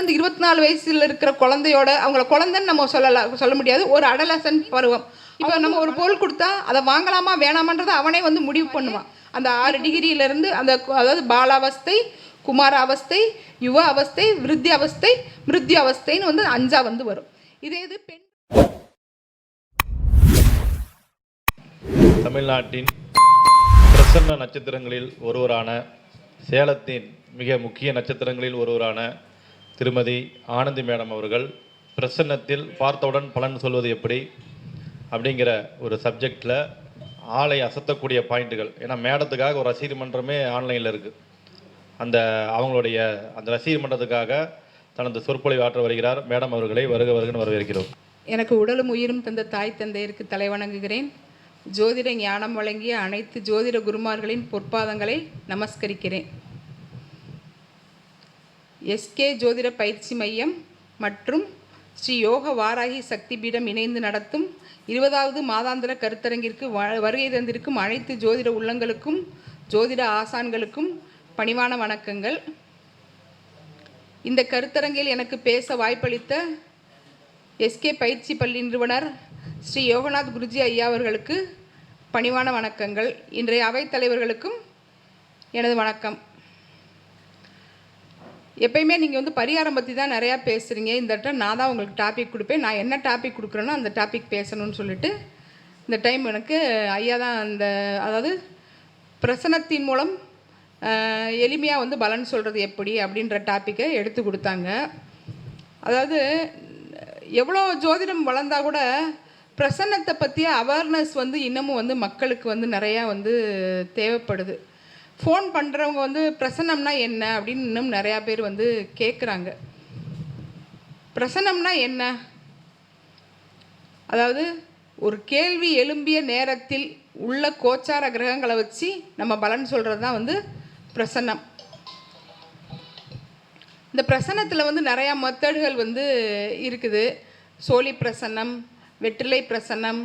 வந்து 24 வயசில் இருக்கிற குழந்தையோட அவங்கள குழந்தைன்னு நம்ம சொல்ல முடியாது, ஒரு அடலசன் பருவம். இப்போ நம்ம ஒரு பொருள் கொடுத்தா அதை வாங்கலாமா வேணாமான்றதை அவனே வந்து முடிவு பண்ணுவான். அந்த 6 டிகிரியிலேருந்து அந்த அதாவது பாலாவஸ்தை, குமார அவஸ்தை, யுவ அவஸ்தை, விருத்தி அவஸ்தை, மிருத்யு அவஸ்தைன்னு வந்து 5ஆ வந்து வரும். இதே இது பெண் தமிழ்நாட்டின் பிரசன்ன நட்சத்திரங்களில் ஒருவரான, சேலத்தின் மிக முக்கிய நட்சத்திரங்களில் ஒருவரான திருமதி ஆனந்தி மேடம் அவர்கள் பிரசன்னத்தில் பார்த்தவுடன் பலன் சொல்வது எப்படி அப்படிங்கிற ஒரு சப்ஜெக்டில் ஆளை அசத்தக்கூடிய பாயிண்ட்டுகள். ஏன்னா மேடத்துக்காக ஒரு ரசிகர் மன்றமே ஆன்லைனில் இருக்குது. அவங்களுடைய அந்த ரசிகர் மன்றத்துக்காக தனது சொற்பொழிவு ஆற்ற வருகிறார். மேடம் அவர்களை வருக வருகன்னு வரவேற்கிறோம். எனக்கு உடலும் உயிரும் தந்த தாய் தந்தையருக்கு தலை வணங்குகிறேன். ஜோதிட ஞானம் வழங்கிய அனைத்து ஜோதிட குருமார்களின் பொற்பாதங்களை நமஸ்கரிக்கிறேன். எஸ்கே ஜோதிட பயிற்சி மையம் மற்றும் ஸ்ரீ யோக வாராகி சக்தி பீடம் இணைந்து நடத்தும் 20வது மாதாந்திர கருத்தரங்கிற்கு வருகை தந்திருக்கும் அனைத்து ஜோதிட உள்ளங்களுக்கும் ஜோதிட ஆசான்களுக்கும் பணிவான வணக்கங்கள். இந்த கருத்தரங்கில் எனக்கு பேச வாய்ப்பளித்த எஸ்கே பயிற்சி பள்ளி நிறுவனர் ஸ்ரீ யோகநாத் குருஜி ஐயா அவர்களுக்கு பணிவான வணக்கங்கள். இன்றைய அவைத்தலைவர்களுக்கும் எனது வணக்கம். எப்பயுமே நீங்கள் வந்து பரிகாரம் பற்றி தான் நிறையா பேசுகிறீங்க. இந்த டைம் நான் தான் உங்களுக்கு டாபிக் கொடுப்பேன். நான் என்ன டாபிக் கொடுக்குறேனோ அந்த டாபிக் பேசணும்னு சொல்லிட்டு இந்த டைம் எனக்கு ஐயா தான் அதாவது பிரசனத்தின் மூலம் எளிமையாக வந்து பலன் சொல்கிறது எப்படி அப்படின்ற டாப்பிக்கை எடுத்து கொடுத்தாங்க. அதாவது எவ்வளோ ஜோதிடம் வளர்ந்தால் கூட பிரசன்னத்தை பற்றிய அவேர்னஸ் வந்து இன்னமும் வந்து மக்களுக்கு வந்து நிறையா வந்து தேவைப்படுது. ஃபோன் பண்ணுறவங்க வந்து பிரசன்னம்னா என்ன அப்படின்னு இன்னும் நிறையா பேர் வந்து கேட்குறாங்க. பிரசன்னம்னா என்ன? அதாவது ஒரு கேள்வி எழும்பிய நேரத்தில் உள்ள கோச்சார கிரகங்களை வச்சு நம்ம பலன் சொல்கிறது தான் வந்து பிரசன்னம். இந்த பிரசன்னத்தில் வந்து நிறையா மெத்தடுகள் வந்து இருக்குது. சோழி பிரசன்னம், வெற்றிலை பிரசன்னம்,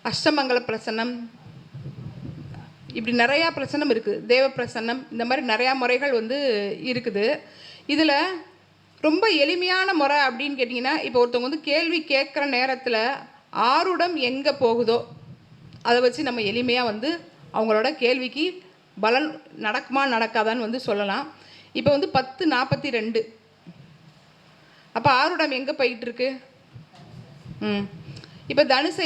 அஷ்டமங்கல பிரசன்னம், இப்படி நிறையா பிரசன்னம் இருக்குது. தேவ பிரசன்னம், இந்த மாதிரி நிறையா முறைகள் வந்து இருக்குது. இதில் ரொம்ப எளிமையான முறை அப்படின்னு கேட்டிங்கன்னா, இப்போ ஒருத்தவங்க வந்து கேள்வி கேட்குற நேரத்தில் ஆருடம் எங்கே போகுதோ அதை வச்சு நம்ம எளிமையாக வந்து அவங்களோட கேள்விக்கு பலன் நடக்குமா நடக்காதான்னு வந்து சொல்லலாம். இப்போ வந்து 10:42. அப்போ ஆருடம் எங்கே போயிட்டுருக்கு? இப்போ தனுசை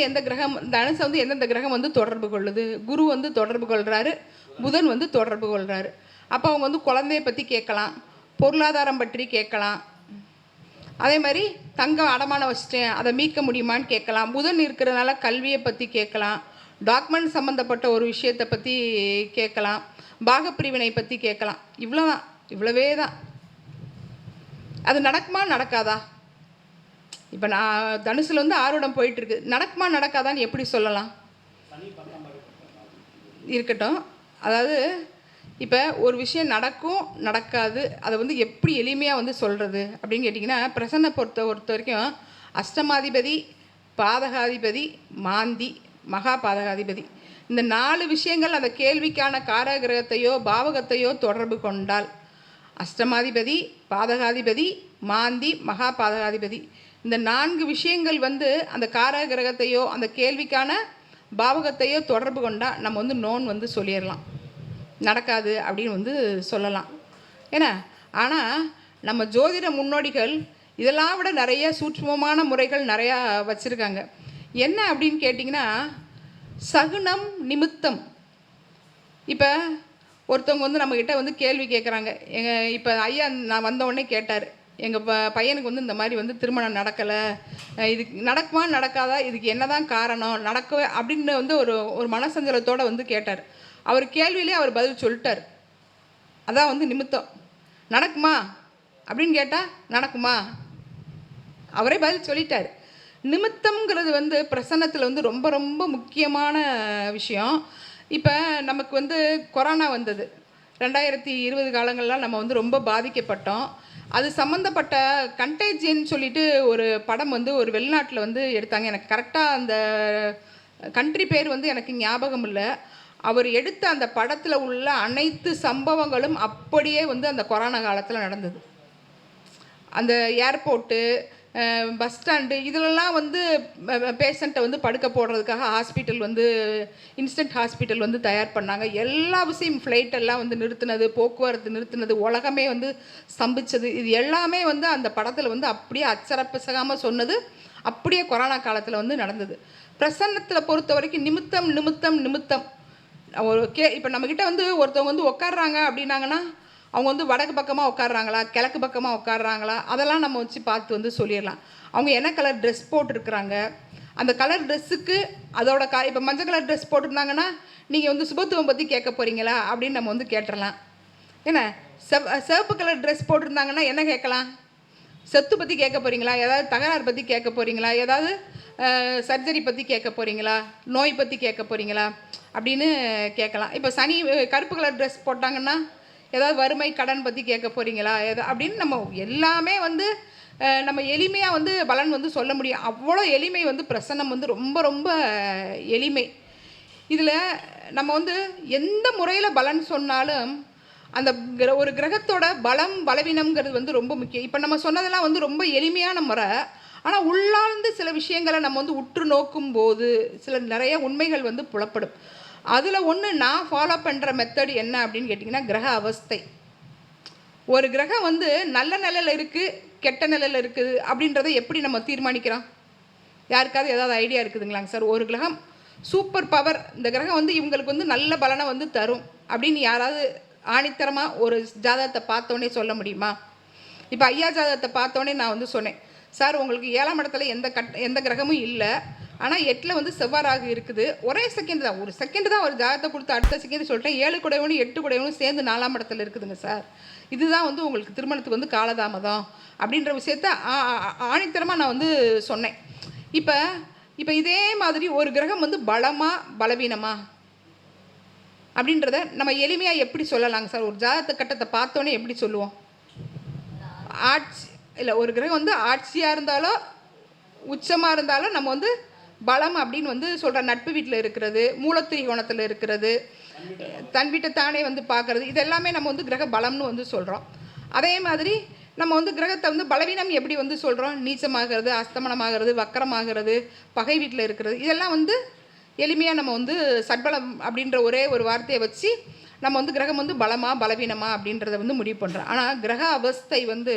வந்து எந்தெந்த கிரகம் வந்து தொடர்பு கொள்ளுது? குரு வந்து தொடர்பு கொள்கிறாரு, புதன் வந்து தொடர்பு கொள்கிறாரு. அப்போ அவங்க வந்து குழந்தைய பற்றி கேட்கலாம், பொருளாதாரம் பற்றி கேட்கலாம். அதே மாதிரி தங்கம் அடமானம் வச்சுட்டேன், அதை மீட்க முடியுமான்னு கேட்கலாம். புதன் இருக்கிறதுனால கல்வியை பற்றி கேட்கலாம், டாக்குமெண்ட் சம்மந்தப்பட்ட ஒரு விஷயத்தை பற்றி கேட்கலாம், பாகப்பிரிவினை பற்றி கேட்கலாம். இவ்வளவே தான். அது நடக்குமா நடக்காதா? இப்போ நான் தனுசில் வந்து ஆருடம் போயிட்டுருக்கு, நடக்குமா நடக்காதான்னு எப்படி சொல்லலாம்? இருக்கட்டும். அதாவது இப்போ ஒரு விஷயம் நடக்கும் நடக்காது, அதை வந்து எப்படி எளிமையாக வந்து சொல்கிறது அப்படின்னு கேட்டிங்கன்னா, பிரசன்ன பொறுத்த வரைக்கும் அஷ்டமாதிபதி, பாதகாதிபதி, மாந்தி, மகா பாதகாதிபதி, இந்த 4 விஷயங்கள் அந்த கேள்விக்கான காரகிரகத்தையோ பாவகத்தையோ தொடர்பு கொண்டால், அஷ்டமாதிபதி, பாதகாதிபதி, மாந்தி, மகா பாதகாதிபதி, இந்த 4 விஷயங்கள் வந்து அந்த காரகிரகத்தையோ அந்த கேள்விக்கான பாவகத்தையோ தொடர்பு கொண்டால் நம்ம வந்து நோன் வந்து சொல்லிடலாம், நடக்காது அப்படின்னு வந்து சொல்லலாம். ஏன்னா ஆனால் நம்ம ஜோதிட முன்னோடிகள் இதெல்லாம் விட நிறைய சூட்சுமமான முறைகள் நிறையா வச்சுருக்காங்க. என்ன அப்படின்னு கேட்டிங்கன்னா, சகுனம் நிமித்தம். இப்போ ஒருத்தவங்க வந்து நம்மக்கிட்ட வந்து கேள்வி கேட்குறாங்க. இப்போ ஐயா நான் வந்த உடனே கேட்டார், எங்கள் பையனுக்கு வந்து இந்த மாதிரி வந்து திருமணம் நடக்கலை, இதுக்கு நடக்குமா நடக்காதா, இதுக்கு என்ன தான் காரணம், நடக்கவே அப்படின்னு வந்து ஒரு மனசஞ்சலத்தோடு வந்து கேட்டார். அவர் கேள்வியிலே அவர் பதில் சொல்லிட்டார். அதான் வந்து நிமித்தம். நடக்குமா அப்படின்னு கேட்டால் நடக்குமா, அவரே பதில் சொல்லிட்டார். நிமித்தம்ங்கிறது வந்து பிரசன்னத்தில் வந்து ரொம்ப ரொம்ப முக்கியமான விஷயம். இப்போ நமக்கு வந்து கொரோனா வந்தது 2020 காலங்கள்லாம் நம்ம வந்து ரொம்ப பாதிக்கப்பட்டோம். அது சம்மந்தப்பட்ட கண்டேஜியன் சொல்லிட்டு ஒரு படம் வந்து ஒரு வெளிநாட்டில் வந்து எடுத்தாங்க. எனக்கு கரெக்டாக அந்த கண்ட்ரி பேர் வந்து எனக்கு ஞாபகம் இல்லை. அவர் எடுத்த அந்த படத்தில் உள்ள அனைத்து சம்பவங்களும் அப்படியே வந்து அந்த கொரோனா காலத்தில் நடந்தது. அந்த ஏர்போர்ட்டு, பஸ் ஸ்டாண்டு இதிலெல்லாம் வந்து பேஷண்ட்டை வந்து படுக்க போடுறதுக்காக ஹாஸ்பிட்டல் வந்து இன்ஸ்டன்ட் ஹாஸ்பிட்டல் வந்து தயார் பண்ணாங்க. எல்லா விஷயம் ஃப்ளைட்டெல்லாம் வந்து நிறுத்தினது, போக்குவரத்து நிறுத்தினது, உலகமே வந்து ஸ்தம்பிச்சது. இது எல்லாமே வந்து அந்த படத்தில் வந்து அப்படியே அச்சரப்பிசகாமல் சொன்னது, அப்படியே கொரோனா காலத்தில் வந்து நடந்தது. பிரசன்னத்தில் பொறுத்த வரைக்கும் நிமித்தம் நிமித்தம் நிமித்தம் ஒரு இப்போ நம்மக்கிட்ட வந்து ஒருத்தவங்க வந்து உட்காடுறாங்க அப்படின்னாங்கன்னா, அவங்க வந்து வடக்கு பக்கமாக உட்காடுறாங்களா, கிழக்கு பக்கமாக உட்காடுறாங்களா, அதெல்லாம் நம்ம வச்சு பார்த்து வந்து சொல்லிடலாம். அவங்க என்ன கலர் ட்ரெஸ் போட்டிருக்கிறாங்க, அந்த கலர் ட்ரெஸ்ஸுக்கு அதோட இப்போ மஞ்சள் கலர் ட்ரெஸ் போட்டிருந்தாங்கன்னா, நீங்கள் வந்து சுபத்துவம் பற்றி கேட்க போகிறீங்களா அப்படின்னு நம்ம வந்து கேட்டுடலாம். ஏன்னா சிவப்பு கலர் ட்ரெஸ் போட்டிருந்தாங்கன்னா என்ன கேட்கலாம்? செத்து பற்றி கேட்க போகிறீங்களா, ஏதாவது தகராறு பற்றி கேட்க போகிறீங்களா, ஏதாவது சர்ஜரி பற்றி கேட்க போகிறீங்களா, நோய் பற்றி கேட்க போகிறீங்களா அப்படின்னு கேட்கலாம். இப்போ சனி கருப்பு கலர் ட்ரெஸ் போட்டாங்கன்னா ஏதாவது வறுமை கடன் பற்றி கேட்க போகிறீங்களா அப்படின்னு நம்ம எல்லாமே வந்து நம்ம எளிமையாக வந்து பலன் வந்து சொல்ல முடியும். அவ்வளோ எளிமை வந்து பிரசன்னம் வந்து ரொம்ப ரொம்ப எளிமை. இதில் நம்ம வந்து எந்த முறையில் பலன் சொன்னாலும் அந்த ஒரு கிரகத்தோட பலம் பலவீனம்ங்கிறது வந்து ரொம்ப முக்கியம். இப்போ நம்ம சொன்னதெல்லாம் வந்து ரொம்ப எளிமையான முறை. ஆனால் உள்ளார்ந்து சில விஷயங்களை நம்ம வந்து உற்று நோக்கும்போது சில நிறைய உண்மைகள் வந்து புலப்படும். அதில் ஒன்று நான் ஃபாலோ பண்ணுற மெத்தட் என்ன அப்படின்னு கேட்டிங்கன்னா, கிரக அவஸ்தை. ஒரு கிரகம் வந்து நல்ல நிலையில் இருக்குது, கெட்ட நிலையில் இருக்குது அப்படின்றத எப்படி நம்ம தீர்மானிக்கிறோம்? யாருக்காவது ஏதாவது ஐடியா இருக்குதுங்களாங்க சார்? ஒரு கிரகம் சூப்பர் பவர், இந்த கிரகம் வந்து இவங்களுக்கு வந்து நல்ல பலனை வந்து தரும் அப்படின்னு யாராவது ஆணித்தரமாக ஒரு ஜாதகத்தை பார்த்தோன்னே சொல்ல முடியுமா? இப்போ ஐயா ஜாதகத்தை பார்த்தோன்னே நான் வந்து சொன்னேன், சார் உங்களுக்கு 7ஆம் இடத்துல எந்த கிரகமும் இல்லை, ஆனால் 8ல் வந்து செவ்வாறாக இருக்குது. ஒரே செகண்ட் தான், ஒரு செகண்ட் தான் ஒரு ஜாதகத்தை கொடுத்து அடுத்த செகண்ட் சொல்லிட்டேன், 7 கூடையவனும் 8 கூடையவனும் சேர்ந்து 4ஆம் இடத்துல இருக்குதுங்க சார். இதுதான் வந்து உங்களுக்கு திருமணத்துக்கு வந்து காலதாமதம் அப்படின்ற விஷயத்த ஆணித்தரமாக நான் வந்து சொன்னேன். இப்போ இதே மாதிரி ஒரு கிரகம் வந்து பலமா பலவீனமா அப்படின்றத நம்ம எளிமையாக எப்படி சொல்லலாங்க சார்? ஒரு ஜாதக கட்டத்தை பார்த்தோன்னே எப்படி சொல்லுவோம்? ஆட்சி இல்லை, ஒரு கிரகம் வந்து ஆட்சியாக இருந்தாலும் உச்சமாக இருந்தாலும் நம்ம வந்து பலம் அப்படின்னு வந்து சொல்கிறோம். நட்பு வீட்டில் இருக்கிறது, மூலத்திரிகோணத்தில் இருக்கிறது, தன் வீட்டை தானே வந்து பார்க்குறது, இது எல்லாமே நம்ம வந்து கிரக பலம்னு வந்து சொல்கிறோம். அதே மாதிரி நம்ம வந்து கிரகத்தை வந்து பலவீனம் எப்படி வந்து சொல்கிறோம்? நீச்சமாகிறது, அஸ்தமனமாகிறது, வக்கரமாகிறது, பகை வீட்டில் இருக்கிறது, இதெல்லாம் வந்து எளிமையாக நம்ம வந்து சட்பலம் அப்படின்ற ஒரே ஒரு வார்த்தையை வச்சு நம்ம வந்து கிரகம் வந்து பலமா பலவீனமா அப்படின்றத வந்து முடிவு பண்ணுறோம். ஆனால் கிரக அவஸ்தை வந்து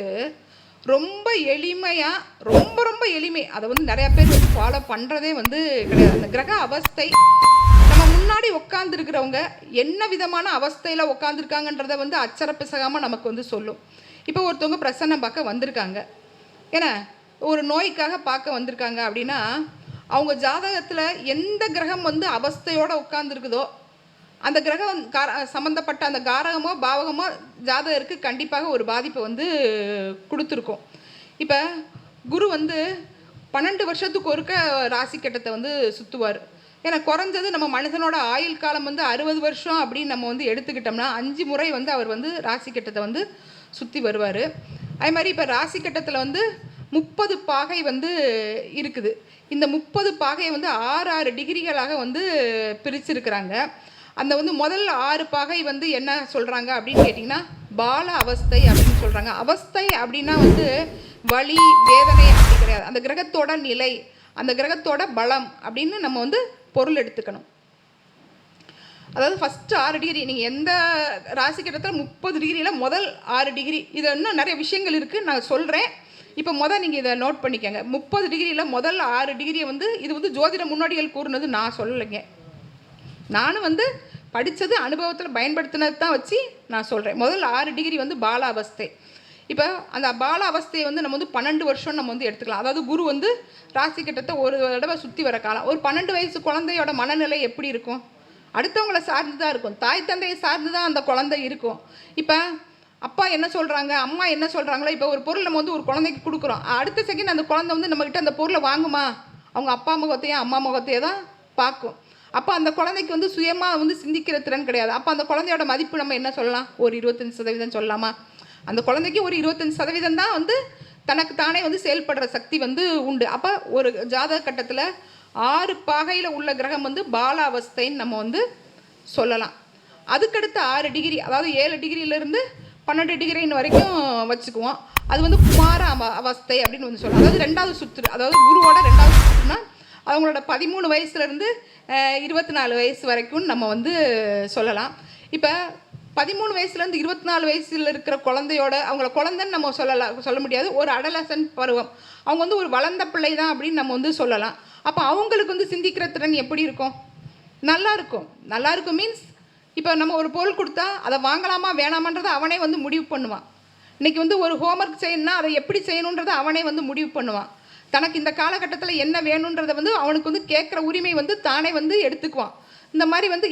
ரொம்ப எளிமையாக, ரொம்ப ரொம்ப எளிமை. அதை வந்து நிறையா பேர் வந்து ஃபாலோ பண்ணுறதே வந்து கிடையாது. அந்த கிரக அவஸ்தை நம்ம முன்னாடி உட்காந்துருக்கிறவங்க என்ன விதமான அவஸ்தையில் உட்காந்துருக்காங்கன்றத வந்து அச்சரப்பிசகாமல் நமக்கு வந்து சொல்லும். இப்போ ஒருத்தவங்க பிரசன்னம் பார்க்க வந்திருக்காங்க, ஏன்னா ஒரு நோய்க்காக பார்க்க வந்திருக்காங்க அப்படின்னா, அவங்க ஜாதகத்தில் எந்த கிரகம் வந்து அவஸ்தையோடு உட்காந்துருக்குதோ அந்த கிரகம் சம்மந்தப்பட்ட அந்த காரகமோ பாவகமோ ஜாதகருக்கு கண்டிப்பாக ஒரு பாதிப்பை வந்து கொடுத்துருக்கோம். இப்போ குரு வந்து 12 வருஷத்துக்கு ஒருக்க ராசி கட்டத்தை வந்து சுற்றுவார். ஏன்னா குறைஞ்சது நம்ம மனுஷனோட ஆயுள் காலம் வந்து 60 வருஷம் அப்படின்னு நம்ம வந்து எடுத்துக்கிட்டோம்னா 5 முறை வந்து அவர் வந்து ராசி கட்டத்தை வந்து சுற்றி வருவார். அதே மாதிரி இப்போ ராசி கட்டத்தில் வந்து 30 பாகை வந்து இருக்குது. இந்த 30 பாகையை வந்து 6 டிகிரிகளாக வந்து பிரிச்சிருக்கிறாங்க. அந்த வந்து முதல் 6 பாகை வந்து என்ன சொல்கிறாங்க அப்படின்னு கேட்டிங்கன்னா, பால அவஸ்தை அப்படின்னு சொல்கிறாங்க. அவஸ்தை அப்படின்னா வந்து வலி வேதனை அப்படி கிடையாது, அந்த கிரகத்தோட நிலை, அந்த கிரகத்தோட பலம் அப்படின்னு நம்ம வந்து பொருள் எடுத்துக்கணும். அதாவது ஃபஸ்ட்டு 6 டிகிரி, நீங்கள் எந்த ராசி கட்டத்தில் 30 டிகிரியில் முதல் 6 டிகிரி, இது இன்னும் நிறைய விஷயங்கள் இருக்குது நான் சொல்கிறேன். இப்போ நீங்கள் இதை நோட் பண்ணிக்கோங்க. 30 டிகிரியில் முதல் 6 டிகிரியை வந்து இது வந்து ஜோதிட முன்னோடிகள் கூறுனது நான் சொல்லலைங்க, நானும் வந்து படித்தது அனுபவத்தில் பயன்படுத்தினது தான் வச்சு நான் சொல்கிறேன். முதல் 6 டிகிரி வந்து பால அவஸ்தை. இப்போ அந்த பால அவஸ்தையை வந்து நம்ம வந்து 12 வருஷம் நம்ம வந்து எடுத்துக்கலாம். அதாவது குரு வந்து ராசி கட்டத்தை ஒரு தடவை சுற்றி வர காலம். ஒரு 12 வயசு குழந்தையோட மனநிலை எப்படி இருக்கும்? அடுத்தவங்களை சார்ந்து தான் இருக்கும், தாய் தந்தையை சார்ந்து தான் அந்த குழந்தை இருக்கும். இப்போ அப்பா என்ன சொல்கிறாங்க, அம்மா என்ன சொல்கிறாங்களோ, இப்போ ஒரு பொருள் நம்ம வந்து ஒரு குழந்தைக்கு கொடுக்குறோம், அடுத்த செகண்ட் அந்த குழந்தை வந்து நம்மக்கிட்ட அந்த பொருளை வாங்குமா? அவங்க அப்பா முகத்தையும் அம்மா முகத்தையும் தான் பார்க்கும். அப்போ அந்த குழந்தைக்கு வந்து சுயமாக வந்து சிந்திக்கிற திறன் கிடையாது. அப்போ அந்த குழந்தையோட மதிப்பு நம்ம என்ன சொல்லலாம்? ஒரு 25% சொல்லலாமா? அந்த குழந்தைக்கு ஒரு 25% தான் வந்து தனக்கு தானே வந்து செயல்படுற சக்தி வந்து உண்டு. அப்போ ஒரு ஜாதக கட்டத்தில் 6 பாகையில் உள்ள கிரகம் வந்து பால அவஸ்தைன்னு நம்ம வந்து சொல்லலாம். அதுக்கடுத்து 6 டிகிரி, அதாவது 7 டிகிரியிலேருந்து 12 டிகிரின்னு வரைக்கும் வச்சுக்குவோம். அது வந்து குமார அவஸ்தை அப்படின்னு வந்து சொல்லலாம். அதாவது 2வது சுற்று, அதாவது குருவோட 2வது சுற்றுனா அவங்களோட 13 வயசுலேருந்து 24 வயசு வரைக்கும் நம்ம வந்து சொல்லலாம். இப்போ 13 வயசுலேருந்து 24 வயசில் இருக்கிற குழந்தையோட அவங்கள குழந்தைன்னு நம்ம சொல்ல முடியாது. ஒரு அடலசன்ட் பருவம், அவங்க வந்து ஒரு வளர்ந்த பிள்ளை தான் அப்படின்னு நம்ம வந்து சொல்லலாம். அப்போ அவங்களுக்கு வந்து சிந்திக்கிற திறன் எப்படி இருக்கும்? நல்லா இருக்கும். நல்லா இருக்கும் மீன்ஸ், இப்போ நம்ம ஒரு பொருள் கொடுத்தா அதை வாங்கலாமா வேணாமான்றதை அவனே வந்து முடிவு பண்ணுவான். இன்றைக்கி வந்து ஒரு ஹோம்ஒர்க் செய்யணும்னா அதை எப்படி செய்யணுன்றதை அவனே வந்து முடிவு பண்ணுவான். தனக்கு இந்த காலகட்டத்தில் என்ன வேணுன்றதை வந்து அவனுக்கு வந்து கேட்குற உரிமை வந்து தானே வந்து எடுத்துக்குவான். இந்த மாதிரி வந்து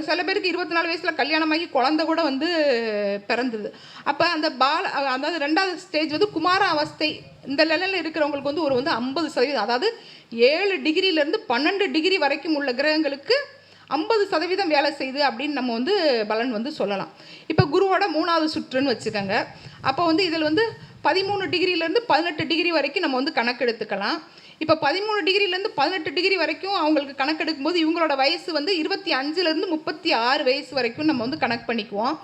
சில பேருக்கு 24 வயசில் கல்யாணமாகி குழந்தை கூட வந்து பிறந்தது. அப்போ அந்த அதாவது 2வது ஸ்டேஜ் வந்து குமார அவஸ்தை. இந்த லெவலில் இருக்கிறவங்களுக்கு வந்து ஒரு வந்து 50%, அதாவது 7 டிகிரியிலேருந்து 12 டிகிரி வரைக்கும் உள்ள கிரகங்களுக்கு 50% வேலை செய்யுது அப்படின்னு நம்ம வந்து பலன் வந்து சொல்லலாம். இப்போ குருவோட 3வது சுற்றுன்னு வச்சுக்கோங்க. அப்போ வந்து இதில் வந்து 13 டிகிரியிலேருந்து 18 டிகிரி வரைக்கும் நம்ம வந்து கணக்கெடுத்துக்கலாம். இப்போ 13 டிகிரிலேருந்து 18 டிகிரி வரைக்கும் அவங்களுக்கு கணக்கெடுக்கும்போது இவங்களோட வயசு வந்து 25லேருந்து 36 வயசு வரைக்கும் நம்ம வந்து கணக்கு பண்ணிக்குவோம்.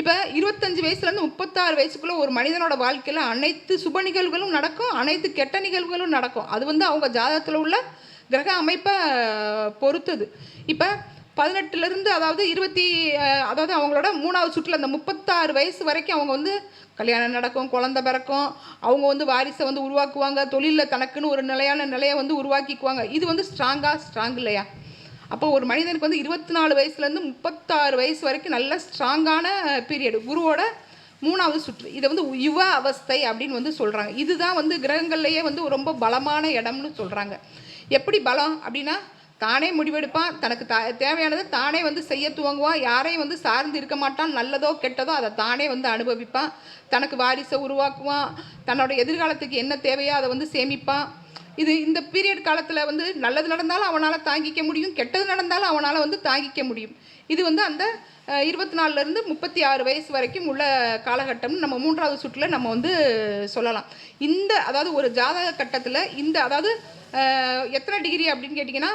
இப்போ 25 வயசுலேருந்து 36 வயசுக்குள்ளே ஒரு மனிதனோட வாழ்க்கையில் அனைத்து சுப நிகழ்வுகளும் நடக்கும், அனைத்து கெட்ட நிகழ்வுகளும் நடக்கும். அது வந்து அவங்க ஜாதகத்தில் உள்ள கிரக அமைப்பை பொறுத்தது. இப்போ 18லேருந்து அதாவது அவங்களோட 3வது சுற்றில் அந்த 36 வயசு வரைக்கும் அவங்க வந்து கல்யாணம் நடக்கும், குழந்தை பிறக்கும், அவங்க வந்து வாரிசை வந்து உருவாக்குவாங்க, தொழிலில் தனக்குன்னு ஒரு நிலையான நிலையை வந்து உருவாக்கிக்குவாங்க. இது வந்து ஸ்ட்ராங் இல்லையா? அப்போ ஒரு மனிதனுக்கு வந்து 24 வயசுலேருந்து 36 வயசு வரைக்கும் நல்ல ஸ்ட்ராங்கான பீரியடு குருவோட 3வது சுற்று. இதை வந்து யுவ அவஸ்தை அப்படின்னு வந்து சொல்கிறாங்க. இதுதான் வந்து கிரகங்கள்லேயே வந்து ரொம்ப பலமான இடம்னு சொல்கிறாங்க. எப்படி பலம் அப்படின்னா, தானே முடிவெடுப்பான், தனக்கு தேவையானதை தானே வந்து செய்ய துவங்குவான், யாரையும் வந்து சார்ந்து இருக்க மாட்டான், நல்லதோ கெட்டதோ அதை தானே வந்து அனுபவிப்பான், தனக்கு வாரிசை உருவாக்குவான், தன்னோட எதிர்காலத்துக்கு என்ன தேவையோ அதை வந்து சேமிப்பான். இந்த பீரியட் காலத்தில் வந்து நல்லது நடந்தாலும் அவனால் தாங்கிக்க முடியும், கெட்டது நடந்தாலும் அவனால் வந்து தாங்கிக்க முடியும். இது வந்து அந்த 24லேருந்து 36 வயசு வரைக்கும் உள்ள காலகட்டம்னு நம்ம 3வது சுற்றில் நம்ம வந்து சொல்லலாம். அதாவது ஒரு ஜாதக கட்டத்தில் அதாவது எத்தனை டிகிரி அப்படின்னு கேட்டிங்கன்னா,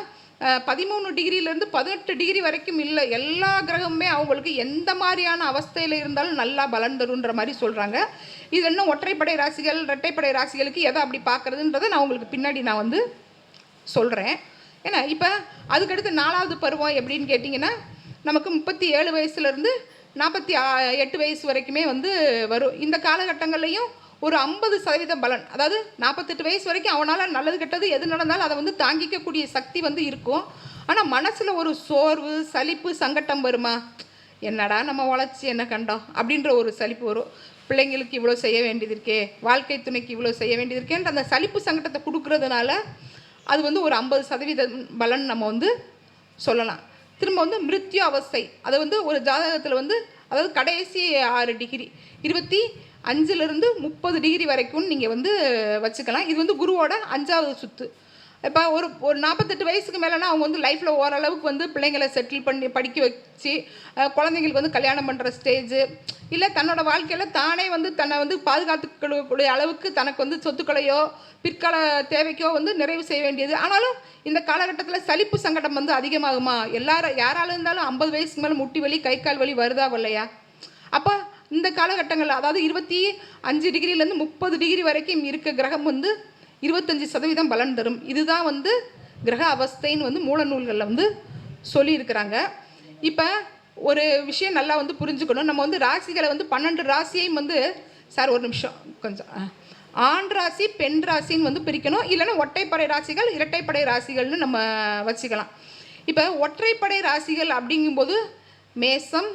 13 டிகிரியிலேருந்து 18 டிகிரி வரைக்கும் இல்லை, எல்லா கிரகமுமே அவங்களுக்கு எந்த மாதிரியான அவஸ்தையில் இருந்தாலும் நல்லா பலன் தருன்ற மாதிரி சொல்கிறாங்க. இது இன்னும் ஒற்றைப்படை ராசிகள், இரட்டைப்படை ராசிகளுக்கு எதை அப்படி பார்க்குறதுன்றதை நான் உங்களுக்கு பின்னாடி நான் வந்து சொல்கிறேன். ஏன்னா இப்போ அதுக்கடுத்து 4வது பருவம் எப்படின்னு கேட்டிங்கன்னா, நமக்கு 37 வயசுலேருந்து 48 வயசு வரைக்குமே வந்து வரும். இந்த காலகட்டங்கள்லையும் ஒரு 50% பலன், அதாவது 48 வயசு வரைக்கும் அவனால் நல்லது கெட்டது எது நடந்தாலும் அதை வந்து தாங்கிக்கக்கூடிய சக்தி வந்து இருக்கும். ஆனால் மனசில் ஒரு சோர்வு, சலிப்பு, சங்கட்டம் வருமா? என்னடா நம்ம உழைச்சி என்ன கண்டோம் அப்படின்ற ஒரு சலிப்பு வரும். பிள்ளைங்களுக்கு இவ்வளோ செய்ய வேண்டியது இருக்கே, வாழ்க்கை துணைக்கு இவ்வளோ செய்ய வேண்டியது இருக்கேன்ற அந்த சலிப்பு சங்கட்டத்தை கொடுக்கறதுனால அது வந்து ஒரு 50% பலன் நம்ம வந்து சொல்லலாம். திரும்ப வந்து மிருத்யு அவஸ்தை, அதை வந்து ஒரு ஜாதகத்தில் வந்து அதாவது கடைசி 6 டிகிரி 25லேருந்து 30 டிகிரி வரைக்கும் நீங்கள் வந்து வச்சுக்கலாம். இது வந்து குருவோட 5வது சுற்று. இப்போ ஒரு 48 வயசுக்கு மேலேனா அவங்க வந்து லைஃப்பில் ஓரளவுக்கு வந்து பிள்ளைங்களை செட்டில் பண்ணி படிக்க வச்சு குழந்தைங்களுக்கு வந்து கல்யாணம் பண்ணுற ஸ்டேஜு, இல்லை தன்னோட வாழ்க்கையில் தானே வந்து தன்னை வந்து பாதுகாத்துக்கூடிய அளவுக்கு தனக்கு வந்து சொத்துக்களையோ பிற்கால தேவைக்கோ வந்து நிறைவு செய்ய வேண்டியது. ஆனாலும் இந்த காலகட்டத்தில் சலிப்பு சங்கடம் வந்து அதிகமாகுமா? யாராலும் இருந்தாலும் 50 வயசுக்கு மேலே முட்டி வலி, கை கால் வலி வருதா வரலையா? அப்போ இந்த காலகட்டங்களில் அதாவது 25 டிகிரிலேருந்து 30 டிகிரி வரைக்கும் இருக்க கிரகம் வந்து 25% பலன் தரும். இதுதான் வந்து கிரக அவஸ்தைன்னு வந்து மூல நூல்களில் வந்து சொல்லியிருக்கிறாங்க. இப்போ ஒரு விஷயம் நல்லா வந்து புரிஞ்சுக்கணும். நம்ம வந்து ராசிகளை வந்து 12 ராசியையும் வந்து சார் ஒரு நிமிஷம் கொஞ்சம் ஆண் ராசி பெண் ராசின்னு வந்து பிரிக்கணும். இல்லைன்னா ஒற்றைப்படை ராசிகள், இரட்டைப்படை ராசிகள்னு நம்ம வச்சுக்கலாம். இப்போ ஒற்றைப்படை ராசிகள் அப்படிங்கும்போது மேசம்,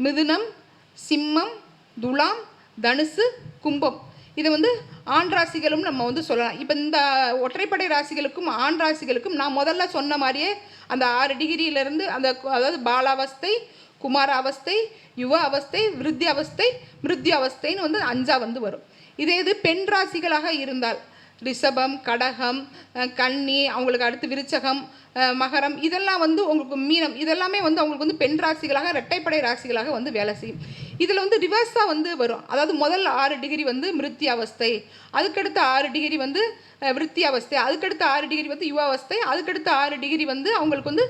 மிதுனம், சிம்மம், துலாம், தனுசு, கும்பம், இதை வந்து ஆண் ராசிகளும் நம்ம வந்து சொல்லலாம். இப்போ இந்த ஒற்றைப்படை ராசிகளுக்கும் ஆண் ராசிகளுக்கும் நான் முதல்ல சொன்ன மாதிரியே அந்த 6 டிகிரியிலேருந்து அதாவது பாலாவஸ்தை, குமார அவஸ்தை, யுவ அவஸ்தை, விருத்தி அவஸ்தை, மிருத்யு அவஸ்தைன்னு வந்து 5ஆக வந்து வரும். இது பெண் ராசிகளாக இருந்தால் ரிஷபம், கடகம், கன்னி, அவங்களுக்கு அடுத்து விருச்சகம், மகரம், இதெல்லாம் வந்து உங்களுக்கு மீனம், இதெல்லாமே வந்து அவங்களுக்கு வந்து பெண் ராசிகளாக இரட்டைப்படை ராசிகளாக வந்து வேலை செய்யும். இதில் வந்து ரிவர்ஸாக வந்து வரும். அதாவது முதல் 6 டிகிரி வந்து மிருத்தி அவஸ்தை, அதுக்கடுத்த 6 டிகிரி வந்து விருத்தி அவஸ்தை, அதுக்கடுத்த 6 டிகிரி வந்து யுவாவஸ்தை, அதுக்கடுத்த 6 டிகிரி வந்து அவங்களுக்கு வந்து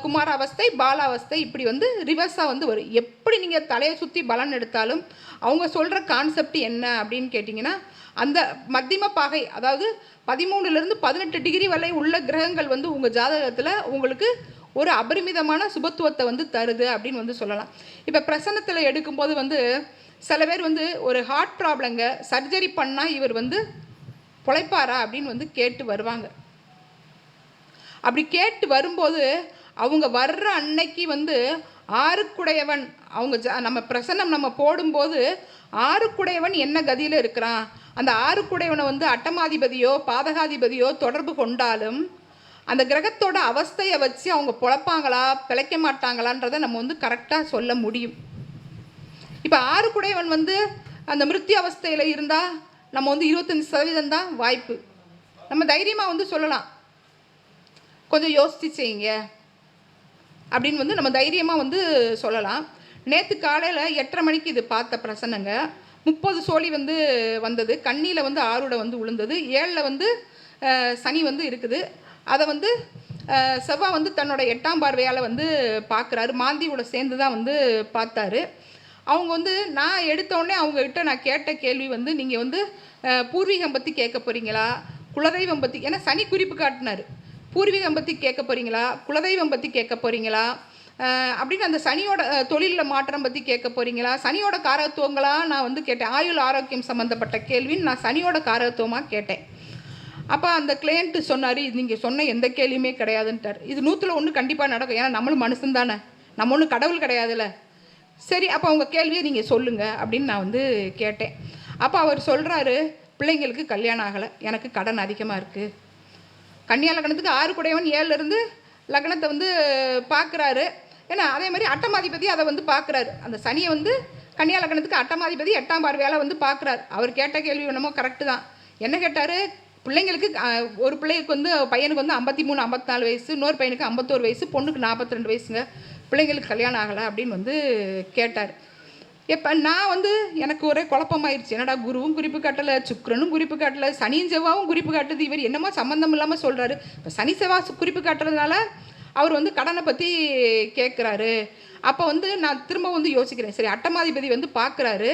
குமார அவஸ்தை, பால அவஸ்தை, இப்படி வந்து ரிவர்ஸாக வந்து வரும். எப்படி நீங்கள் தலையை சுற்றி பலன் எடுத்தாலும் அவங்க சொல்கிற கான்செப்ட் என்ன அப்படின்னு கேட்டிங்கன்னா, அந்த மத்தியம பாகை, அதாவது 13லேருந்து 18 டிகிரி வரை உள்ள கிரகங்கள் வந்து உங்கள் ஜாதகத்தில் உங்களுக்கு ஒரு அபரிமிதமான சுபத்துவத்தை வந்து தருது அப்படின்னு வந்து சொல்லலாம். இப்போ பிரசன்னத்தில் எடுக்கும்போது வந்து சில பேர் வந்து ஒரு ஹார்ட் ப்ராப்ளங்க, சர்ஜரி பண்ணால் இவர் வந்து பொழைப்பாரா அப்படின்னு வந்து கேட்டு வருவாங்க. அப்படி கேட்டு வரும்போது அவங்க வர்ற அன்னைக்கு வந்து ஆறுக்குடையவன், அவங்க நம்ம பிரசன்னம் நம்ம போடும்போது ஆறுக்குடையவன் என்ன கதியில் இருக்கிறான், அந்த ஆறுக்குடையவனை வந்து அட்டமாதிபதியோ பாதகாதிபதியோ தொடர்பு கொண்டாலும் அந்த கிரகத்தோட அவஸ்தையை வச்சு அவங்க பொழைப்பாங்களா பிழைக்க மாட்டாங்களான்றதை நம்ம வந்து கரெக்டாக சொல்ல முடியும். இப்போ ஆறுக்குடையவன் வந்து அந்த மிருத்தி அவஸ்தையில் இருந்தால் நம்ம வந்து 25% தான் வாய்ப்பு. நம்ம தைரியமாக வந்து சொல்லலாம், கொஞ்சம் யோசிச்சு செய்யுங்க அப்படின்னு வந்து நம்ம தைரியமாக வந்து சொல்லலாம். நேற்று காலையில் 8:30 மணிக்கு இது பார்த்த பிரசன்னங்க, 30 சோழி வந்து வந்தது, கண்ணியில் வந்து ஆறுட வந்து விழுந்தது, 7ல் வந்து சனி வந்து இருக்குது. அதை வந்து செவ்வாய் வந்து தன்னோட 8ஆம் பார்வையால் வந்து பார்க்குறாரு, மாந்தியோட சேர்ந்து தான் வந்து பார்த்தாரு. அவங்க வந்து நான் எடுத்தோடனே அவங்கக்கிட்ட நான் கேட்ட கேள்வி வந்து, நீங்கள் வந்து பூர்வீகம் பற்றி கேட்க போகிறீங்களா, குலதெய்வம் பற்றி, ஏன்னா சனி குறிப்பு காட்டினார், பூர்வீகம் பற்றி கேட்க போகிறீங்களா, குலதெய்வம் பற்றி கேட்க போகிறீங்களா அப்படின்னு, அந்த சனியோட தொழிலில் மாற்றம் பற்றி கேட்க போகிறீங்களா, சனியோட காரகத்துவங்களாக நான் வந்து கேட்டேன். ஆயுள் ஆரோக்கியம் சம்மந்தப்பட்ட கேள்வின்னு நான் சனியோட காரகத்துவமாக கேட்டேன். அப்போ அந்த கிளையண்ட்டு சொன்னார், இது நீங்கள் சொன்ன எந்த கேள்வியுமே கிடையாதுன்ட்டார். இது 100ல் 1 கண்டிப்பாக நடக்கும், ஏன்னா நம்மளும் மனுஷன் தானே, நம்ம ஒன்றும் கடவுள் கிடையாதுல்ல. சரி, அப்போ அவங்க கேள்வியை நீங்கள் சொல்லுங்கள் அப்படின்னு நான் வந்து கேட்டேன். அப்போ அவர் சொல்கிறாரு, பிள்ளைங்களுக்கு கல்யாணம் ஆகலை, எனக்கு கடன் அதிகமாக இருக்குது. கன்னியா லக்னத்துக்கு 6 குடையவன் 7லேருந்து லக்னத்தை வந்து பார்க்குறாரு. ஏன்னா அதே மாதிரி அட்டமாதிபதி அதை வந்து பார்க்குறாரு. அந்த சனியை வந்து கன்னியா லக்னத்துக்கு அட்டமாதிபதி 8ஆம் பார்வையால் வந்து பார்க்குறாரு. அவர் கேட்ட கேள்வி என்னமோ கரெக்டு தான். என்ன கேட்டார், பிள்ளைங்களுக்கு ஒரு பிள்ளைக்கு வந்து பையனுக்கு வந்து 53 54 வயசு, இன்னொரு பையனுக்கு 51 வயசு, பொண்ணுக்கு 42 வயசுங்க, பிள்ளைங்களுக்கு கல்யாணம் ஆகலை அப்படின்னு வந்து கேட்டார். இப்போ நான் வந்து எனக்கு ஒரே குழப்பமாயிருச்சு, என்னடா குருவும் குறிப்பு காட்டலை, சுக்கிரனும் குறிப்பு காட்டலை, சனியும் செவ்வாவும் குறிப்பு காட்டுது, இவர் என்னமோ சம்மந்தம் இல்லாமல் சொல்கிறாரு. இப்போ சனி செவ்வாய் குறிப்பு காட்டுறதுனால அவர் வந்து கடனை பற்றி கேட்குறாரு. அப்போ வந்து நான் திரும்ப வந்து யோசிக்கிறேன், சரி அட்டமாதிபதி வந்து பார்க்குறாரு,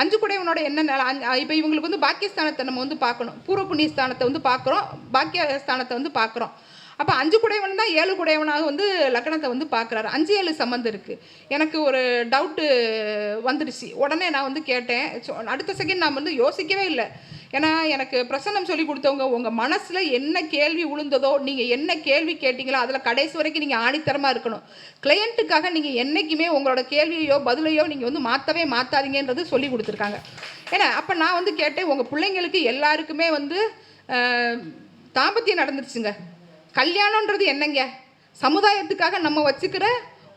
5 குடையவனோட என்ன நிலை, இப்போ இவங்களுக்கு வந்து பாக்கியஸ்தானத்தை நம்ம வந்து பார்க்கணும், பூர்வ புண்ணியஸ்தானத்தை வந்து பார்க்குறோம், பாக்கியஸ்தானத்தை வந்து பார்க்குறோம். அப்போ 5 குடையவன் தான் 7 குடையவனாக வந்து லக்னத்தை வந்து பார்க்குறாரு. 5 7 சம்மந்தம் இருக்குது. எனக்கு ஒரு டவுட்டு வந்துடுச்சு. உடனே நான் வந்து கேட்டேன். அடுத்த செகண்ட் நான் வந்து யோசிக்கவே இல்லை. ஏன்னா எனக்கு பிரசன்னம் சொல்லி கொடுத்தவங்க, உங்கள் மனசில் என்ன கேள்வி விழுந்ததோ, நீங்கள் என்ன கேள்வி கேட்டிங்களோ அதில் கடைசி வரைக்கும் நீங்கள் ஆணித்தரமாக இருக்கணும். கிளையண்ட்டுக்காக நீங்கள் என்றைக்குமே உங்களோட கேள்வியோ பதிலையோ நீங்கள் வந்து மாற்றவே மாற்றாதீங்கன்றது சொல்லி கொடுத்துருக்காங்க. ஏன்னா அப்போ நான் வந்து கேட்டேன், உங்கள் பிள்ளைங்களுக்கு எல்லாருக்குமே வந்து தாம்பத்தியம் நடந்துருச்சுங்க, கல்யாணன்றது என்னங்க, சமுதாயத்துக்காக நம்ம வச்சுக்கிற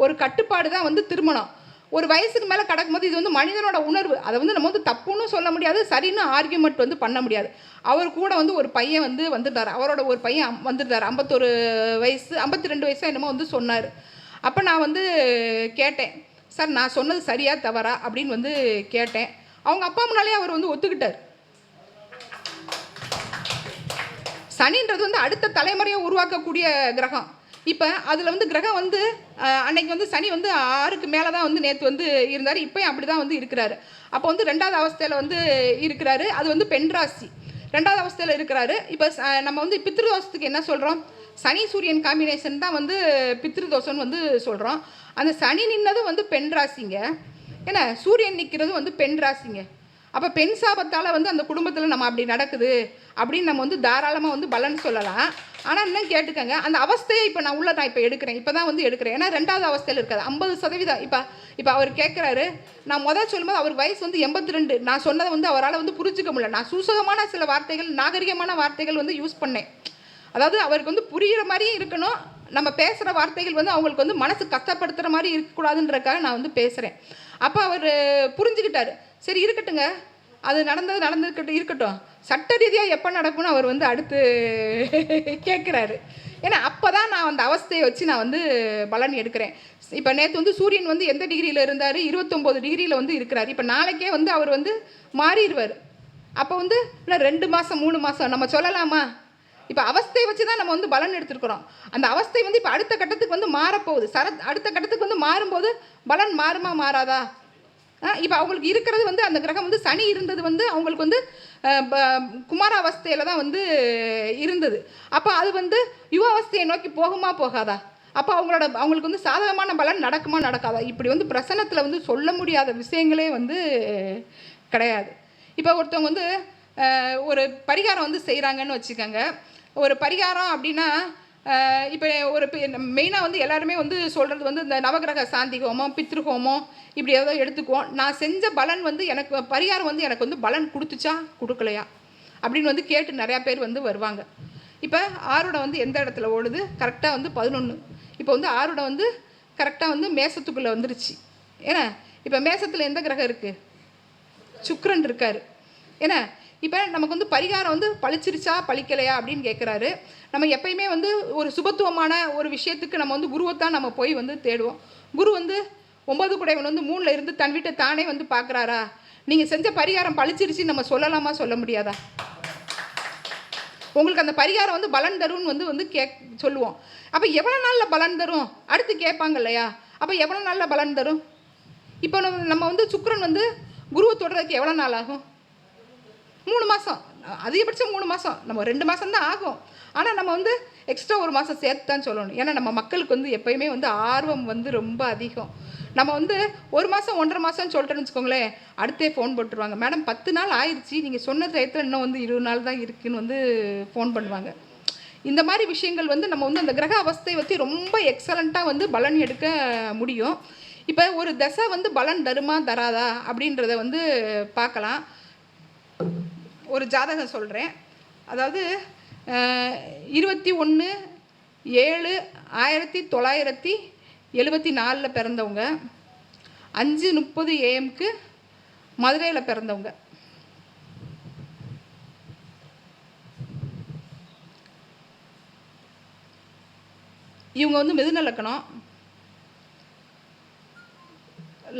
ஒரு கட்டுப்பாடு தான் வந்து திருமணம். ஒரு வயசுக்கு மேலே கிடக்கும்போது இது வந்து மனிதனோட உணர்வு, அதை வந்து நம்ம வந்து தப்புன்னு சொல்ல முடியாது, சரின்னு ஆர்கியூமெண்ட் வந்து பண்ண முடியாது. அவர் கூட வந்து ஒரு பையன் வந்து வந்துட்டார், அவரோட ஒரு பையன் வந்துட்டார், 51 வயசு 52 வயசு என்னமோ வந்து சொன்னார். அப்போ நான் வந்து கேட்டேன், சார் நான் சொன்னது சரியா தவறா அப்படின்னு வந்து கேட்டேன். அவங்க அப்பா முன்னாலே அவர் வந்து ஒத்துக்கிட்டார். சனின்றது வந்து அடுத்த தலைமுறையை உருவாக்கக்கூடிய கிரகம். இப்போ அதில் வந்து கிரகம் வந்து அன்னைக்கு வந்து சனி வந்து 6க்கு மேலே தான் வந்து நேற்று வந்து இருந்தார், இப்போயும் அப்படி தான் வந்து இருக்கிறாரு. அப்போ வந்து 2வது அவஸ்தையில் வந்து இருக்கிறாரு, அது வந்து பெண் ராசி 2வது அவஸ்தையில் இருக்கிறாரு. இப்போ நம்ம வந்து பித்ருதோஷத்துக்கு என்ன சொல்கிறோம், சனி சூரியன் காம்பினேஷன் தான் வந்து பித்ருதோஷம்னு வந்து சொல்கிறோம். அந்த சனி நின்னதும் வந்து பெண் ராசிங்க, ஏன்னா சூரியன் நிற்கிறது வந்து பெண் ராசிங்க. அப்போ பெண் சாபத்தால் வந்து அந்த குடும்பத்தில் நம்ம அப்படி நடக்குது அப்படின்னு நம்ம வந்து தாராளமாக வந்து பலன் சொல்லலாம். ஆனால் இன்னும் கேட்டுக்கங்க, அந்த அவஸ்தையை இப்போ நான் இப்போ எடுக்கிறேன், இப்போ தான் வந்து எடுக்கிறேன். ஏன்னா 2வது அவஸ்தையில் இருக்காது 50%. இப்போ அவர் கேட்குறாரு, நான் சொல்லும்போது அவர் வயசு வந்து 82. நான் சொன்னதை வந்து அவரால் வந்து புரிஞ்சிக்க முடியல. நான் சூசகமான சில வார்த்தைகள், நாகரிகமான வார்த்தைகள் வந்து யூஸ் பண்ணேன். அதாவது அவருக்கு வந்து புரிகிற மாதிரியும் இருக்கணும், நம்ம பேசுகிற வார்த்தைகள் வந்து அவங்களுக்கு வந்து மனசு கஷ்டப்படுத்துகிற மாதிரி இருக்கக்கூடாதுன்றக்காக நான் வந்து பேசுகிறேன். அப்போ அவர் புரிஞ்சுக்கிட்டார். சரி இருக்கட்டுங்க, அது நடந்துக்கிட்டு இருக்கட்டும், சட்ட ரீதியாக எப்போ நடக்கும்னு அவர் வந்து அடுத்து கேட்குறாரு. ஏன்னா அப்போ தான் நான் அந்த அவஸ்தையை வச்சு நான் வந்து பலன் எடுக்கிறேன். இப்போ நேற்று வந்து சூரியன் வந்து எந்த டிகிரியில் இருந்தார், 29 டிகிரியில் வந்து இருக்கிறார். இப்போ நாளைக்கே வந்து அவர் வந்து மாறிடுவார். அப்போ வந்து இல்லை 2 மாதம் 3 மாதம் நம்ம சொல்லலாமா? இப்போ அவஸ்தையை வச்சு தான் நம்ம வந்து பலன் எடுத்துருக்குறோம். அந்த அவஸ்தை வந்து இப்போ அடுத்த கட்டத்துக்கு வந்து மாறப்போகுது. அடுத்த கட்டத்துக்கு வந்து மாறும்போது பலன் மாறுமா மாறாதா? இப்போ அவங்களுக்கு இருக்கிறது வந்து அந்த கிரகம் வந்து சனி இருந்தது வந்து அவங்களுக்கு வந்து குமார அவஸ்தையில் தான் வந்து இருந்தது. அப்போ அது வந்து யுவ அவஸ்தையை நோக்கி போகுமா போகாதா? அப்போ அவங்களுக்கு வந்து சாதகமான பலன் நடக்குமா நடக்காதா? இப்படி வந்து பிரசன்னத்தில் வந்து சொல்ல முடியாத விஷயங்களே வந்து கிடையாது. இப்போ ஒருத்தவங்க வந்து ஒரு பரிகாரம் வந்து செய்கிறாங்கன்னு வச்சுக்கோங்க. ஒரு பரிகாரம் அப்படின்னா இப்போ ஒரு மெயினாக வந்து எல்லாருமே வந்து சொல்கிறது வந்து இந்த நவகிரக சாந்தி ஹோமம், பித்ரு ஹோமம் இப்படி ஏதோ எடுத்துக்குவோம். நான் செஞ்ச பலன் வந்து எனக்கு பரிகாரம் வந்து எனக்கு வந்து பலன் கொடுத்துச்சா கொடுக்கலையா அப்படின்னு வந்து கேட்டு நிறையா பேர் வந்து வருவாங்க. இப்போ ஆருடம் வந்து எந்த இடத்துல ஓடுது? கரெக்டாக வந்து 11. இப்போ வந்து ஆருடம் வந்து கரெக்டாக வந்து மேசத்துக்குள்ளே வந்துருச்சு. ஏன்னா இப்போ மேசத்தில் எந்த கிரகம் இருக்குது? சுக்கிரன் இருக்கார். ஏன்னா இப்போ நமக்கு வந்து பரிகாரம் வந்து பழிச்சிருச்சா பழிக்கலையா அப்படின்னு கேட்குறாரு. நம்ம எப்பயுமே வந்து ஒரு சுபத்துவமான ஒரு விஷயத்துக்கு நம்ம வந்து குருவைத்தான் நம்ம போய் வந்து தேடுவோம். குரு வந்து 9 குடையவன் வந்து 3ல் இருந்து தன் வீட்டை தானே வந்து பார்க்குறாரா? நீங்கள் செஞ்ச பரிகாரம் பழிச்சிருச்சு நம்ம சொல்லலாமா சொல்ல முடியாதா? உங்களுக்கு அந்த பரிகாரம் வந்து பலன் தரும்னு வந்து சொல்லுவோம். அப்போ எவ்வளோ நாளில் பலன் தரும் அடுத்து கேட்பாங்க இல்லையா? அப்போ எவ்வளோ நாளில் பலன் தரும்? இப்போ நம்ம வந்து சுக்கிரன் வந்து குருவை தொடுறதுக்கு எவ்வளோ நாள் ஆகும்? 3 மாதம், அதிகபட்சம் 3 மாதம். நம்ம 2 மாதம் தான் ஆகும். ஆனால் நம்ம வந்து எக்ஸ்ட்ரா 1 மாதம் சேர்த்து தான் சொல்லணும். ஏன்னா நம்ம மக்களுக்கு வந்து எப்போயுமே வந்து ஆர்வம் வந்து ரொம்ப அதிகம். நம்ம வந்து 1 மாதம் 1.5 மாதம்னு சொல்லிட்டேன்னு வச்சுக்கோங்களேன், அடுத்தே ஃபோன் போட்டுருவாங்க. மேடம் 10 நாள் ஆயிடுச்சு, நீங்கள் சொன்ன டயத்தில் இன்னும் வந்து 20 நாள் தான் இருக்குதுன்னு வந்து ஃபோன் பண்ணுவாங்க. இந்த மாதிரி விஷயங்கள் வந்து நம்ம வந்து அந்த கிரக அவஸ்தையை பற்றி ரொம்ப எக்ஸலண்ட்டாக வந்து பலன் எடுக்க முடியும். இப்போ ஒரு தசை வந்து பலன் தருமா தராதா அப்படின்றத வந்து பார்க்கலாம். ஒரு ஜாதகம் சொல்கிறேன். அதாவது 21/7/1974 பிறந்தவங்க, 5:30 AM மதுரையில் பிறந்தவங்க. இவங்க வந்து மிதுன லக்னம்,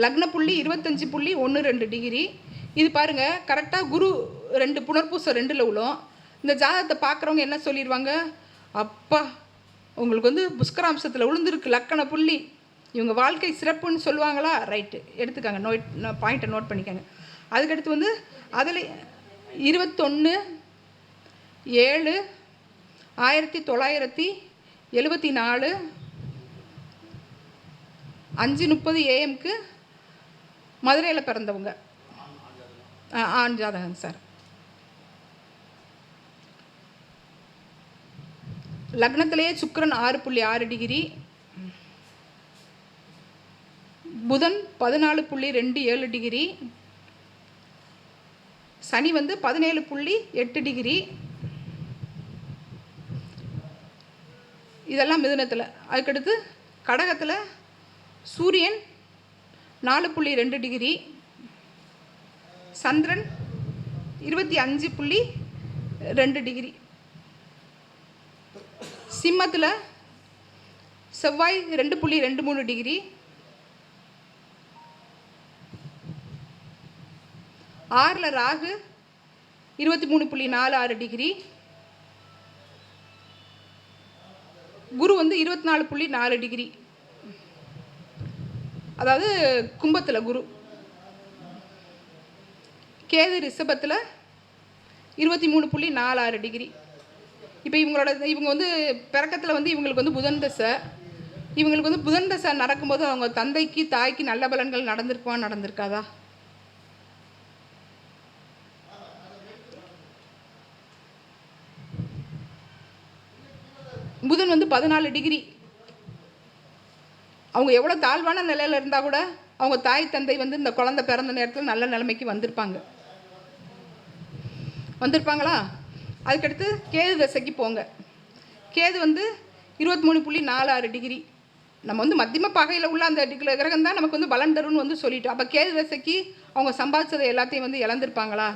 லக்ன புள்ளி 25.12 டிகிரி. இது பாருங்கள், கரெக்டாக குரு 2 புனர்பூசம் 2ல் உள்ளோம். இந்த ஜாதகத்தை பார்க்குறவங்க என்ன சொல்லிடுவாங்க? அப்பா உங்களுக்கு வந்து புஷ்கராம்சத்தில் விழுந்துருக்கு லக்கண புள்ளி, இவங்க வாழ்க்கை சிறப்புன்னு சொல்லுவாங்களா? ரைட்டு, எடுத்துக்காங்க, பாயிண்ட்டை நோட் பண்ணிக்கோங்க. அதுக்கடுத்து வந்து அதில் 21/7/1974 5:30 AM மதுரையில் பிறந்தவங்க. ஆண் ஜாதகம் சார். லக்னத்திலேயே சுக்கிரன் 6.6 டிகிரி, புதன் 14.27 டிகிரி, சனி வந்து 17.8 டிகிரி. இதெல்லாம் மிதுனத்தில். அதுக்கடுத்து கடகத்தில் சூரியன் 4.2 டிகிரி, சந்திரன் 25.2 டிகிரி. சிம்மத்தில் செவ்வாய் 2.23 டிகிரி, 6ல் ராகு 23.46 டிகிரி, குரு வந்து 24.4 டிகிரி. அதாவது கும்பத்தில் குரு. கேது ரிஷபத்தில் 23.46 டிகிரி. இப்போ இவங்க வந்து பிறக்கத்தில் வந்து இவங்களுக்கு வந்து புதன் தசை. இவங்களுக்கு வந்து புதன் தசை நடக்கும்போது அவங்க தந்தைக்கு தாய்க்கு நல்ல பலன்கள் நடந்திருக்காதா? புதன் வந்து 14 டிகிரி. அவங்க எவ்வளோ தாழ்வான நிலையில் இருந்தால் கூட அவங்க தாய் தந்தை வந்து இந்த குழந்தை பிறந்த நேரத்தில் நல்ல நிலைமைக்கு வந்திருப்பாங்களா? அதுக்கடுத்து கேது தசைக்கு போங்க. கேது வந்து 23.46 டிகிரி. நம்ம வந்து மத்தியம பகையில் உள்ள அந்த கிரகம் தான் நமக்கு வந்து பலன் தரும்னு வந்து சொல்லிட்டோம். அப்போ கேது தசைக்கு அவங்க சம்பாதிச்சதை எல்லாத்தையும் வந்து இழந்திருப்பாங்களா?